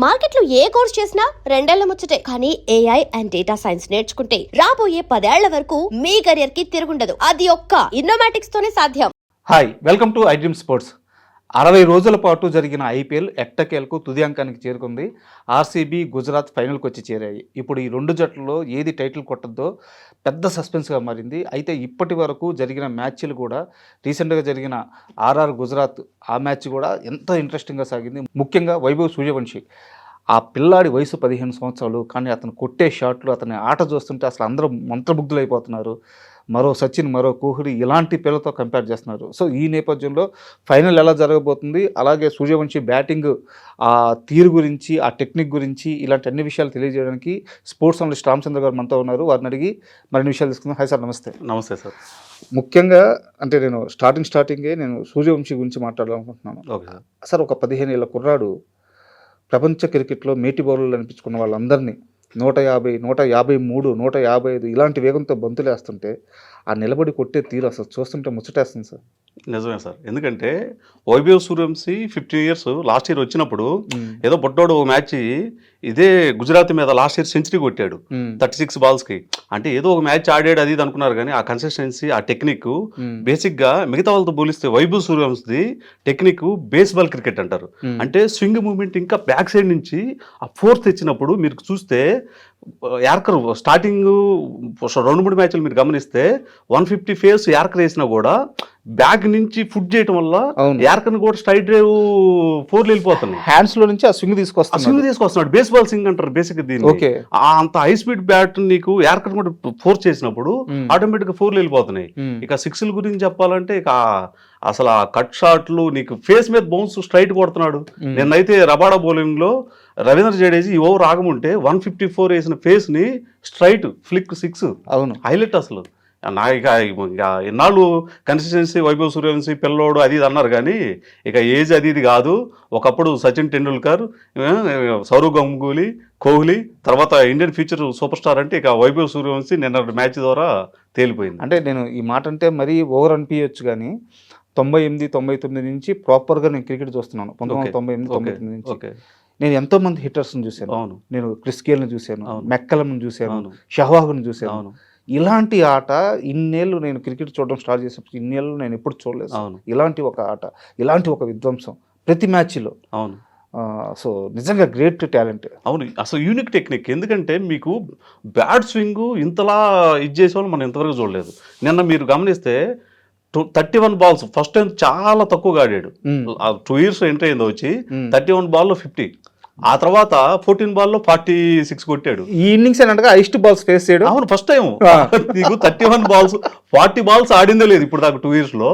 మార్కెట్లో ఏ కోర్స్ చేసినా రెండేళ్ల ముచ్చటే. కానీ ఏఐ అండ్ డేటా సైన్స్ నేర్చుకుంటే రాబోయే 10 ఏళ్ల వరకు మీ కెరియర్ కి తిరుగుండదు. అది ఒక్క ఇన్నోమాటిక్స్ తోనే సాధ్యం. Hi, welcome to iDream sports. 60 రోజుల పాటు జరిగిన ఐపీఎల్ ఎట్టకేలకు తుది అంకానికి చేరుకుంది. ఆర్సీబీ, గుజరాత్ ఫైనల్కి వచ్చి చేరాయి. ఇప్పుడు ఈ రెండు జట్లలో ఏది టైటిల్ కొట్టద్దో పెద్ద సస్పెన్స్గా మారింది. అయితే ఇప్పటి వరకు జరిగిన మ్యాచ్లు కూడా, రీసెంట్గా జరిగిన ఆర్ఆర్ గుజరాత్ ఆ మ్యాచ్ కూడా ఎంతో ఇంట్రెస్టింగ్గా సాగింది. ముఖ్యంగా వైభవ్ సూర్యవంశీ, ఆ పిల్లాడి వయసు 15 సంవత్సరాలు, కానీ అతను కొట్టే షాట్లు, అతని ఆట చూస్తుంటే అసలు అందరూ మంత్రముగ్ధులైపోతున్నారు. మరో సచిన్, మరో కోహ్లీ ఇలాంటి పేర్లతో కంపేర్ చేస్తున్నారు. సో ఈ నేపథ్యంలో ఫైనల్ ఎలా జరగబోతుంది, అలాగే సూర్యవంశీ బ్యాటింగ్ ఆ తీరు గురించి, ఆ టెక్నిక్ గురించి, ఇలాంటి అన్ని విషయాలు తెలియజేయడానికి స్పోర్ట్స్ అనలిస్ట్ రామచంద్ర గారు మనతో ఉన్నారు. వారిని అడిగి మరిన్ని విషయాలు తీసుకుందాం. హాయ్ సార్, నమస్తే. నమస్తే సార్. ముఖ్యంగా అంటే నేను స్టార్టింగే సూర్యవంశీ గురించి మాట్లాడాలనుకుంటున్నాను. Okay sir. సార్, ఒక 15 ఏళ్ల కుర్రాడు ప్రపంచ క్రికెట్లో మేటి బౌలర్లు అనిపించుకున్న వాళ్ళందరినీ 150, 153, 155 ఇలాంటి వేగంతో బంతులు వేస్తుంటే ఆ నిలబడి కొట్టే తీరు అసలు చూస్తుంటే ముచ్చటేస్తుంది సార్. నిజమే సార్. ఎందుకంటే Vaibhav Suryavanshi 15 years last year వచ్చినప్పుడు ఏదో బొట్టోడు ఒక మ్యాచ్ ఇదే గుజరాత్ మీద లాస్ట్ ఇయర్ సెంచరీ కొట్టాడు 36 బాల్స్కి. అంటే ఏదో ఒక మ్యాచ్ ఆడాడు అది ఇది అనుకున్నారు, కానీ ఆ కన్సిస్టెన్సీ, ఆ టెక్నిక్ బేసిక్గా మిగతా వాళ్ళతో పోలిస్తే Vaibhav Suryavanshi technique baseball cricket అంటారు. అంటే స్వింగ్ మూమెంట్ ఇంకా బ్యాక్ సైడ్ నుంచి ఆ ఫోర్స్ తెచ్చినప్పుడు మీరు చూస్తే యార్కర్ స్టార్టింగ్ 2-3 మ్యాచ్లు మీరు గమనిస్తే 150 ఫేస్ యార్కర్ వేసినా కూడా బ్యాక్ నుంచి ఫుట్ చేయడం వల్ల యార్కర్ కూడా స్ట్రైట్ డ్రైవ్ 4 వెళ్ళిపోతున్నాయి. హ్యాండ్స్ లో నుంచి ఆ స్వింగ్ తీసుకొస్తున్నాడు. బేస్బాల్ స్వింగ్ అంటారు బేసిక్ దీన్ని. అంత హై స్పీడ్ బ్యాట్ నీకు యార్కర్ కూడా ఫోర్స్ చేసినప్పుడు ఆటోమేటిక్ గా 4 వెళ్ళిపోతున్నాయి. ఇక 6ల గురించి చెప్పాలంటే ఇక అసలు ఆ కట్ షాట్లు నీకు ఫేస్ మీద బౌన్స్ స్ట్రైట్ కొడుతున్నాడు. నిన్నైతే రబాడా బౌలింగ్ లో రవీంద్ర జడేజా ఈ ఓవర్ ఆగముంటే 154 వేసిన ఫేస్ ని స్ట్రైట్ ఫ్లిక్ 6. అవును, హైలైట్ అసలు. నా ఇక ఇన్నాళ్ళు కన్సిస్టెన్సీ వైభవ్ సూర్యవంశీ పిల్లోడు అది ఇది అన్నారు, కానీ ఇక ఏజ్ అది ఇది కాదు. ఒకప్పుడు సచిన్ టెండూల్కర్, సౌరవ్ గంగూలీ, కోహ్లీ, తర్వాత ఇండియన్ ఫ్యూచర్ సూపర్ స్టార్ అంటే ఇక వైభవ్ సూర్యవంశీ నిన్న మ్యాచ్ ద్వారా తేలిపోయింది. అంటే నేను ఈ మాట అంటే మరీ ఓవర్ అనిపించచ్చు, కానీ 98, 99 నుంచి ప్రాపర్గా నేను క్రికెట్ చూస్తున్నాను. 1998, 99 నుంచి నేను ఎంతో మంది హిట్టర్స్ని చూశాను. నేను క్రిస్ గేల్ని చూశాను, మెక్కలంని చూశాను, షహ్వాగ్ని చూశాను. ఇలాంటి ఆట ఇన్నేళ్ళు నేను క్రికెట్ చూడడం స్టార్ట్ చేసినప్పుడు ఇన్నేళ్ళు నేను ఎప్పుడు చూడలేదు. ఇలాంటి ఒక ఆట, ఇలాంటి ఒక విధ్వంసం ప్రతి మ్యాచ్లో. అవును. సో నిజంగా గ్రేట్ టాలెంట్. అవును, అసలు యూనిక్ టెక్నిక్. ఎందుకంటే మీకు బ్యాట్ స్వింగ్ ఇంతలా ఇది చేసేవాళ్ళు మనం ఇంతవరకు చూడలేదు. నిన్న మీరు గమనిస్తే 31 బాల్స్ ఫస్ట్ టైం చాలా తక్కువగా ఆడాడు. 2 ఇయర్స్ ఎంట్రీ అయిందో వచ్చి 31 బాల్లో 50, ఆ తర్వాత 14 బాల్లో 46 కొట్టాడు. ఈ ఇన్నింగ్స్ ఏంటంటే హైయెస్ట్ బాల్స్ ఫేస్ చేయడం. అవును, ఫస్ట్ టైం నీకు 31 బాల్స్ 40 బాల్స్ ఆడిందే లేదు ఇప్పుడు దాకా 2 ఇయర్స్ లో.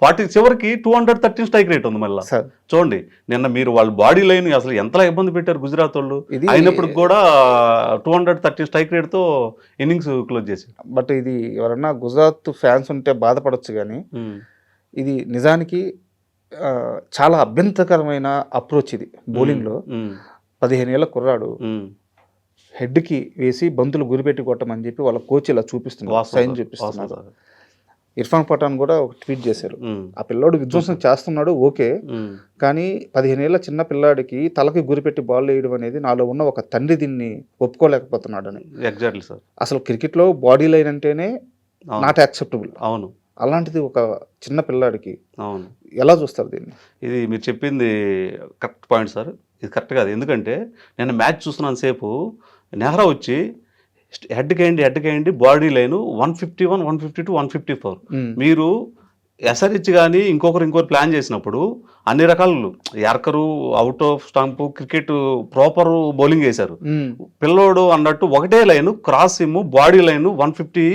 40 చివరికి 213 స్ట్రైక్ రేట్ ఉంది. మళ్ళీ చూడండి, నిన్న మీరు వాళ్ళ బాడీ లైన్ అసలు ఎంతలా ఇబ్బంది పెట్టారు గుజరాత్ వాళ్ళు. అయినప్పుడు కూడా 213 స్ట్రైక్ రేట్ తో ఇన్నింగ్స్ క్లోజ్ చేశారు. బట్ ఇది ఎవరన్నా గుజరాత్ ఫ్యాన్స్ ఉంటే బాధపడచ్చు, కానీ ఇది నిజానికి చాలా అభ్యంతరకరమైన అప్రోచ్ ఇది బౌలింగ్లో. 15 ఏళ్ల కుర్రాడు హెడ్కి వేసి బంతులు గురిపెట్టి కొట్టమని చెప్పి వాళ్ళ కోచ్ ఇలా చూపిస్తున్నారు, సైన్ చూపిస్తున్నారు. ఇర్ఫాన్ పఠాన్ కూడా ఒక ట్వీట్ చేశారు, ఆ పిల్లాడు విధ్వంసం చేస్తున్నాడు ఓకే, కానీ 15 ఏళ్ల చిన్న పిల్లాడికి తలకి గురిపెట్టి బాల్ వేయడం అనేది నాలో ఉన్న ఒక తండ్రి దీన్ని ఒప్పుకోలేకపోతున్నాడు అని. Exactly sir. అసలు క్రికెట్లో బాడీ లైన్ అంటేనే నాట్ యాక్సెప్టబుల్. అవును, అలాంటిది ఒక చిన్న పిల్లాడికి. అవును, ఎలా చూస్తారు దీన్ని? ఇది మీరు చెప్పింది కరెక్ట్ పాయింట్ సార్. ఇది కరెక్ట్ కాదు. ఎందుకంటే నేను మ్యాచ్ చూస్తున్నాను సేపు, నెహ్రా వచ్చి హెడ్కి అయ్యండి బాడీ లైన్ 151, 152, 154. మీరు ఎస్ఆర్హెచ్ కానీ ఇంకొకరు ప్లాన్ చేసినప్పుడు అన్ని రకాలు yorker, out of stump, cricket proper bowling వేశారు. పిల్లోడు అన్నట్టు ఒకటే line cross seam body line 150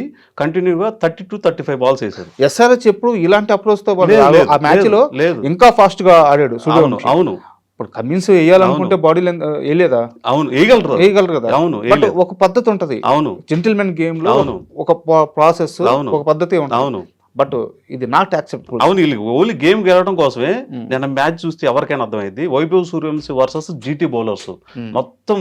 కంటిన్యూగా 32, 35 బాల్స్ వేశారు. ఎస్ఆర్హెచ్ ఎప్పుడు ఇలాంటి అప్రోచ్ తో ఆ మ్యాచ్ లో ఇంకా ఫాస్ట్ గా ఆడాడు. అవును, ఇప్పుడు కమిన్స్ వేయాలనుకుంటే బాడీ లైన్ వేయలేదా? అవును, వేయగలరు కదా. అవును, ఒక పద్ధతి ఉంటది. అవును, జెంటిల్మెన్ గేమ్ లో ఒక ప్రాసెస్, ఒక పద్ధతి ఉంటుంది. అవును, బట్ ఇది నాట్ యాక్సెప్టబుల్. అవును, వీళ్ళకి ఓన్లీ గేమ్ గెలవడం కోసమే. నేను మ్యాచ్ చూస్తే ఎవరికైనా అర్థమైంది. Vaibhav Suryavanshi versus GT bowlers, మొత్తం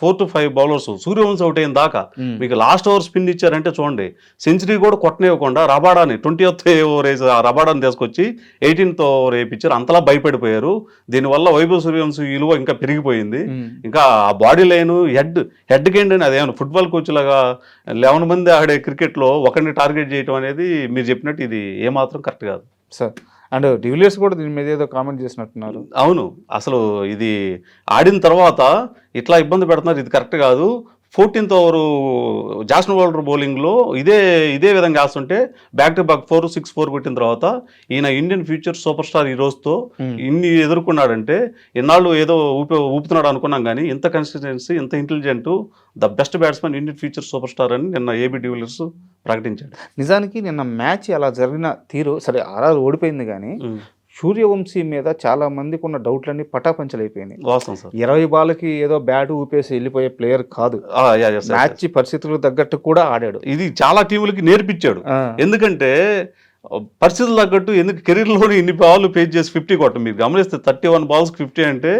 4 to 5 బౌలర్స్. సూర్యవంశీ అవుట్ అయిన దాకా మీకు లాస్ట్ ఓవర్ స్పిన్ ఇచ్చారంటే చూడండి, సెంచరీ కూడా కొట్టనివ్వకుండా రబాడాని 20th ఓవర్ వేసి ఆ రబాడాని తీసుకొచ్చి 18th ఓవర్ వేయించారు. అంతలా భయపడిపోయారు. దీనివల్ల వైభవ్ సూర్యవంశీ విలువ ఇంకా పెరిగిపోయింది. ఇంకా ఆ బాడీ లైన్ హెడ్ గేండ్ అని అదేమన్నా ఫుట్బాల్ కోచ్ లాగా 11 మంది ఆడే క్రికెట్లో ఒకరిని టార్గెట్ చేయడం అనేది మీరు చెప్పినట్టు ఇది ఏమాత్రం కరెక్ట్ కాదు సార్. అండ్ డివిలియర్స్ కూడా దీని మీద ఏదో కామెంట్ చేసినట్టున్నారు. అవును, అసలు ఇది ఆడిన తర్వాత ఇట్లా ఇబ్బంది పెడుతున్నారు, ఇది కరెక్ట్ కాదు. 14th ఓవర్ జాస్న్ వాల్టర్ బౌలింగ్లో ఇదే విధంగా వేస్తుంటే బ్యాక్ టు బ్యాక్ 4-6-4 కొట్టిన తర్వాత ఈయన ఇండియన్ ఫ్యూచర్ సూపర్ స్టార్ ఈ రోజుతో ఇన్ని ఎదుర్కొన్నాడంటే, ఇన్నాళ్ళు ఏదో ఊపుతున్నాడు అనుకున్నాం కానీ ఇంత కన్సిస్టెన్సీ, ఇంత intelligent, the best batsmen Indian future super star అని నిన్న ఏబీ డివిలియర్స్ ప్రకటించాడు. నిజానికి నిన్న మ్యాచ్ అలా జరిగిన తీరు సరే, ఆర్ఆర్ ఓడిపోయింది కానీ సూర్యవంశీ మీద చాలా మందికి ఉన్న డౌట్లన్నీ పటాపంచలైపోయినాయి. వాస్తవం సార్. 20 బాల్కి ఏదో బ్యాట్ ఊపేసి వెళ్ళిపోయే ప్లేయర్ కాదు. మ్యాచ్ పరిస్థితులకు తగ్గట్టు కూడా ఆడాడు. ఇది చాలా టీములకి నేర్పించాడు. ఎందుకంటే పరిస్థితులు తగ్గట్టు, ఎందుకు కెరీర్లోనే ఇన్ని బాల్లు పేజ్ చేసి 50 కొట్టం. మీరు గమనిస్తే 31 balls 50 అంటే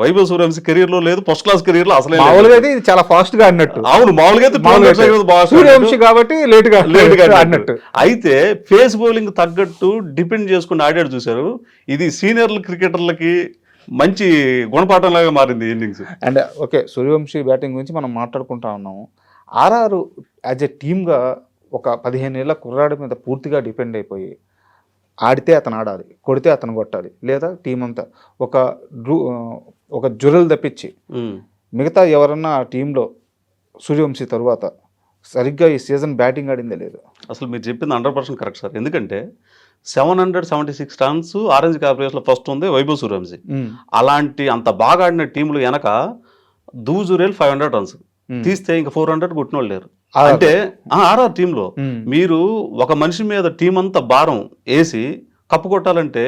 వైభవ్ సూర్యవంశీ కెరీర్ లో లేదు, ఫస్ట్ క్లాస్ కెరీర్ లో అసలు మామూలుగా అయితే ఇది చాలా ఫాస్ట్ గా అన్నట్టు. అవును, మామూలుగా సూర్యవంశీ కాబట్టి లేట్ గా అన్నట్టు. అయితే ఫేస్ బౌలింగ్ తగ్గట్టు డిపెండ్ చేసుకుని ఆడాడు చూశారు. ఇది సీనియర్ క్రికెటర్లకి మంచి గుణపాఠం లాగా మారింది innings. And okay, Suryavanshi batting గురించి మనం మాట్లాడుకుంటా ఉన్నాము. ఆర్ఆర్ యాజ్ ఎ టీమ్గా ఒక 15 ఏళ్ల కుర్రాడి మీద పూర్తిగా డిపెండ్ అయిపోయి ఆడితే అతను ఆడాలి, కొడితే అతను కొట్టాలి, లేదా టీం అంతా ఒక జురలు తప్పించి మిగతా ఎవరన్నా ఆ టీంలో సూర్యవంశీ తరువాత సరిగ్గా ఈ సీజన్ బ్యాటింగ్ ఆడిందే లేదు. అసలు మీరు చెప్పింది 100% కరెక్ట్ సార్. ఎందుకంటే 776 runs ఆరెంజ్ కార్పొరేషన్లో ఫస్ట్ ఉంది వైభవ్ సూర్యవంశీ. అలాంటి అంత బాగా ఆడిన టీంలు వెనక దూజురేల్ 500 runs తీస్తే ఇంకా 400 కొట్టిన వాళ్ళు లేరు. అంటే ఆర్ఆర్ టీంలో మీరు ఒక మనిషి మీద టీం అంతా భారం వేసి కప్పు కొట్టాలంటే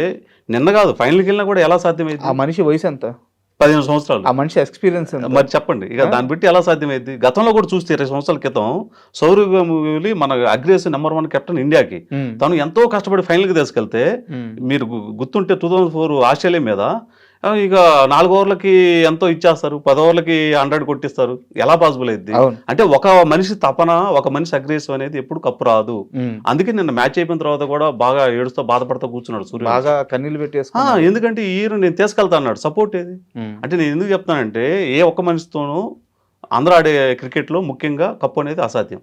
నిన్న కాదు, ఫైనల్కి వెళ్ళినా కూడా ఎలా సాధ్యమైంది? ఆ మనిషి వయసు ఎంత? 15 సంవత్సరాలు. ఆ మనిషి ఎక్స్పీరియన్స్ మరి చెప్పండి, ఇక దాన్ని బట్టి ఎలా సాధ్యమైంది? గతంలో కూడా చూస్తే 20 సంవత్సరాల క్రితం సౌరవ్ గంగూలీ మన అగ్రెసివ్ నెంబర్ 1 కెప్టెన్ ఇండియాకి, తను ఎంతో కష్టపడి ఫైనల్కి తీసుకెళ్తే మీరు గుర్తుంటే 2004 ఆస్ట్రేలియా మీద ఇక 4 ఓవర్లకి ఎంతో ఇచ్చేస్తారు, 10 ఓవర్లకి 100 కొట్టిస్తారు. ఎలా పాసిబుల్ అయింది? అంటే ఒక మనిషి తపన, ఒక మనిషి అగ్రెసివ్ అనేది ఎప్పుడు కప్పు రాదు. అందుకే నిన్న మ్యాచ్ అయిపోయిన తర్వాత కూడా బాగా ఏడుస్తూ బాధపడుతూ కూర్చున్నాడు సూర్య, బాగా కన్నీళ్ళు పెట్టేసి. ఎందుకంటే ఈ ఇయర్ నేను తీసుకెళ్తా అన్నాడు. సపోర్ట్ ఏది అంటే నేను ఎందుకు చెప్తానంటే, ఏ ఒక్క మనిషితోనూ అందరూ ఆడే క్రికెట్లో ముఖ్యంగా కప్పు అనేది అసాధ్యం.